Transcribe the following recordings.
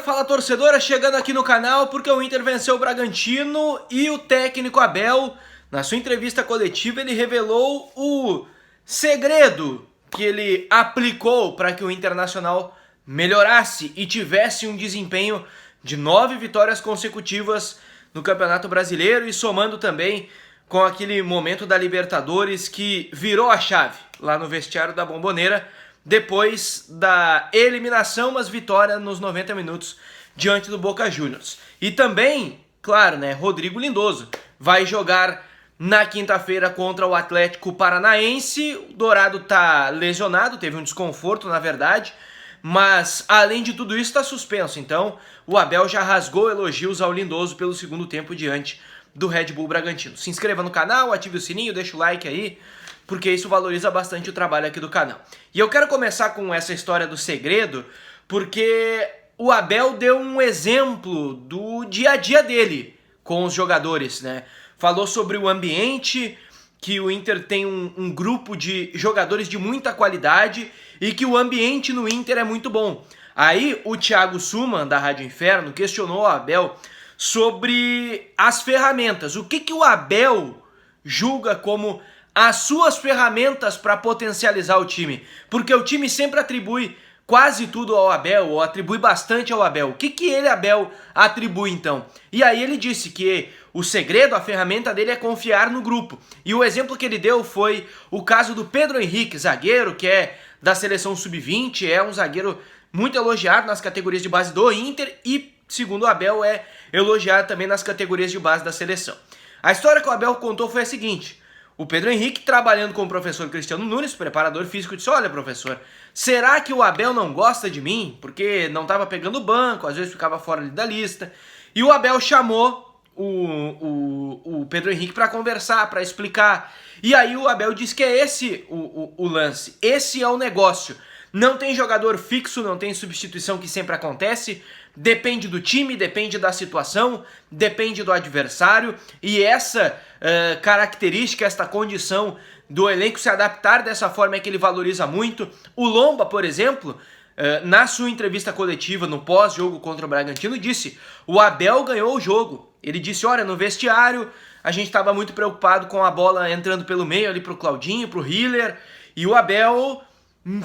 fala torcedora, chegando aqui no canal porque o Inter venceu o Bragantino e o técnico Abel, na sua entrevista coletiva, ele revelou o segredo que ele aplicou para que o Internacional melhorasse e tivesse um desempenho de 9 vitórias consecutivas no Campeonato Brasileiro e somando também com aquele momento da Libertadores que virou a chave lá no vestiário da Bombonera, depois da eliminação, mas vitória nos 90 minutos diante do Boca Juniors. E também, claro, né, Rodrigo Lindoso vai jogar na quinta-feira contra o Atlético Paranaense. O Dourado tá lesionado, teve um desconforto na verdade, mas além de tudo isso está suspenso. Então o Abel já rasgou elogios ao Lindoso pelo segundo tempo diante do Red Bull Bragantino. Se inscreva no canal, ative o sininho, deixa o like aí, porque isso valoriza bastante o trabalho aqui do canal. E eu quero começar com essa história do segredo, porque o Abel deu um exemplo do dia a dia dele com os jogadores, né? Falou sobre o ambiente, que o Inter tem um grupo de jogadores de muita qualidade e que o ambiente no Inter é muito bom. Aí o Thiago Suman, da Rádio Inferno, questionou o Abel sobre as ferramentas. O que o Abel julga como as suas ferramentas para potencializar o time? Porque o time sempre atribui quase tudo ao Abel, ou atribui bastante ao Abel. O que ele, Abel, atribui então? E aí ele disse que o segredo, a ferramenta dele é confiar no grupo. E o exemplo que ele deu foi o caso do Pedro Henrique, zagueiro que é da seleção sub-20, é um zagueiro muito elogiado nas categorias de base do Inter e, segundo o Abel, é elogiado também nas categorias de base da seleção. A história que o Abel contou foi a seguinte: o Pedro Henrique, trabalhando com o professor Cristiano Nunes, preparador físico, disse: olha, professor, será que o Abel não gosta de mim? Porque não estava pegando banco, às vezes ficava fora da lista. E o Abel chamou o Pedro Henrique para conversar, para explicar. E aí o Abel disse que é esse o lance, esse é o negócio. Não tem jogador fixo, não tem substituição que sempre acontece, depende do time, depende da situação, depende do adversário, e essa característica, esta condição do elenco se adaptar dessa forma é que ele valoriza muito. O Lomba, por exemplo, na sua entrevista coletiva no pós-jogo contra o Bragantino, disse: o Abel ganhou o jogo. Ele disse: olha, no vestiário a gente estava muito preocupado com a bola entrando pelo meio ali pro Claudinho, pro Hiller, e o Abel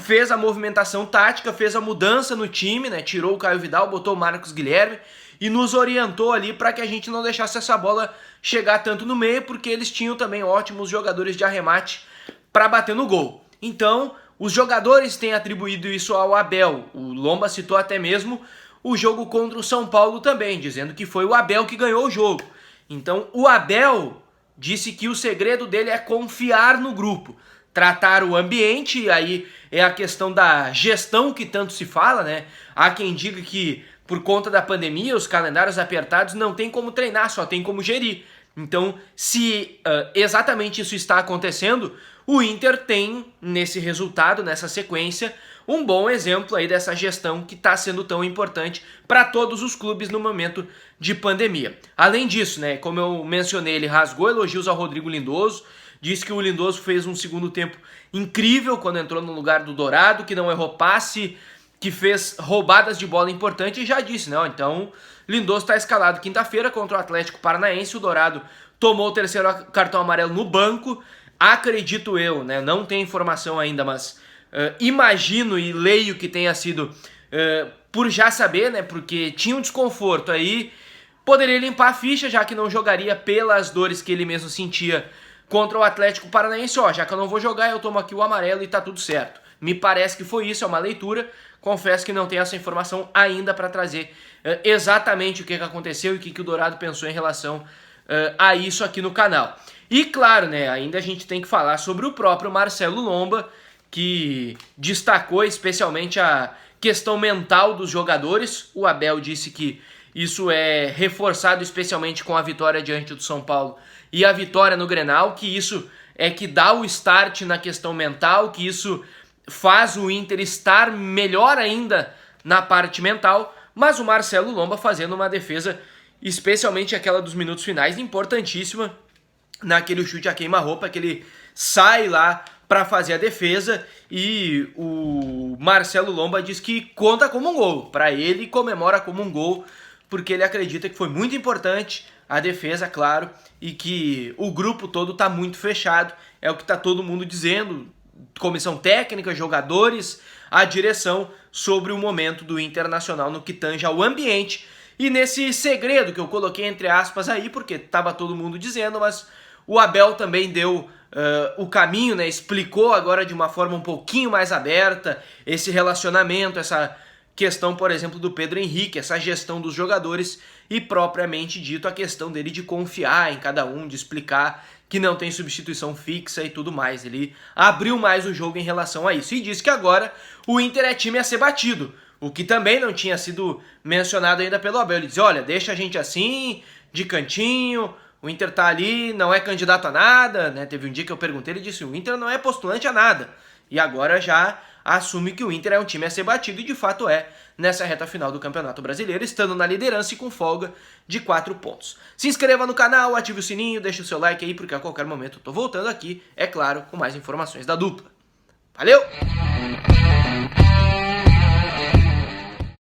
fez a movimentação tática, fez a mudança no time, né? Tirou o Caio Vidal, botou o Marcos Guilherme e nos orientou ali para que a gente não deixasse essa bola chegar tanto no meio, porque eles tinham também ótimos jogadores de arremate para bater no gol. Então, os jogadores têm atribuído isso ao Abel. O Lomba citou até mesmo o jogo contra o São Paulo também, dizendo que foi o Abel que ganhou o jogo. Então, o Abel disse que o segredo dele é confiar no grupo, tratar o ambiente, e aí é a questão da gestão que tanto se fala, né? Há quem diga que por conta da pandemia, os calendários apertados, não tem como treinar, só tem como gerir. Então, se exatamente isso está acontecendo, o Inter tem nesse resultado, nessa sequência, um bom exemplo aí dessa gestão que está sendo tão importante para todos os clubes no momento de pandemia. Além disso, né, como eu mencionei, ele rasgou elogios ao Rodrigo Lindoso, disse que o Lindoso fez um segundo tempo incrível quando entrou no lugar do Dourado, que não errou passe, que fez roubadas de bola importante, e já disse, né? Então, Lindoso está escalado quinta-feira contra o Atlético Paranaense. O Dourado tomou o terceiro cartão amarelo no banco. Acredito eu, né? Não tem informação ainda, mas imagino e leio que tenha sido por já saber, né? Porque tinha um desconforto aí. Poderia limpar a ficha, já que não jogaria pelas dores que ele mesmo sentia contra o Atlético Paranaense. Ó, já que eu não vou jogar, eu tomo aqui o amarelo e tá tudo certo. Me parece que foi isso, é uma leitura. Confesso que não tenho essa informação ainda para trazer exatamente o que aconteceu e o que o Dourado pensou em relação a isso aqui no canal. E claro, né, ainda a gente tem que falar sobre o próprio Marcelo Lomba, que destacou especialmente a questão mental dos jogadores. O Abel disse que isso é reforçado especialmente com a vitória diante do São Paulo e a vitória no Grenal, que isso é que dá o start na questão mental, que isso faz o Inter estar melhor ainda na parte mental, mas o Marcelo Lomba fazendo uma defesa, especialmente aquela dos minutos finais, importantíssima, naquele chute a queima-roupa, que ele sai lá para fazer a defesa, e o Marcelo Lomba diz que conta como um gol, para ele comemora como um gol, porque ele acredita que foi muito importante a defesa, claro, e que o grupo todo está muito fechado, é o que está todo mundo dizendo, comissão técnica, jogadores, a direção, sobre o momento do Internacional no que tange ao ambiente, e nesse segredo que eu coloquei entre aspas aí, porque estava todo mundo dizendo, mas o Abel também deu o caminho, né? Explicou agora de uma forma um pouquinho mais aberta esse relacionamento, essa questão, por exemplo, do Pedro Henrique, essa gestão dos jogadores e, propriamente dito, a questão dele de confiar em cada um, de explicar que não tem substituição fixa e tudo mais. Ele abriu mais o jogo em relação a isso e disse que agora o Inter é time a ser batido, o que também não tinha sido mencionado ainda pelo Abel. Ele disse, olha, deixa a gente assim, de cantinho, o Inter tá ali, não é candidato a nada, né? Teve um dia que eu perguntei, ele disse, o Inter não é postulante a nada. E agora já assume que o Inter é um time a ser batido, e de fato é, nessa reta final do Campeonato Brasileiro, estando na liderança e com folga de 4 pontos. Se inscreva no canal, ative o sininho, deixe o seu like aí, porque a qualquer momento eu tô voltando aqui, é claro, com mais informações da dupla. Valeu!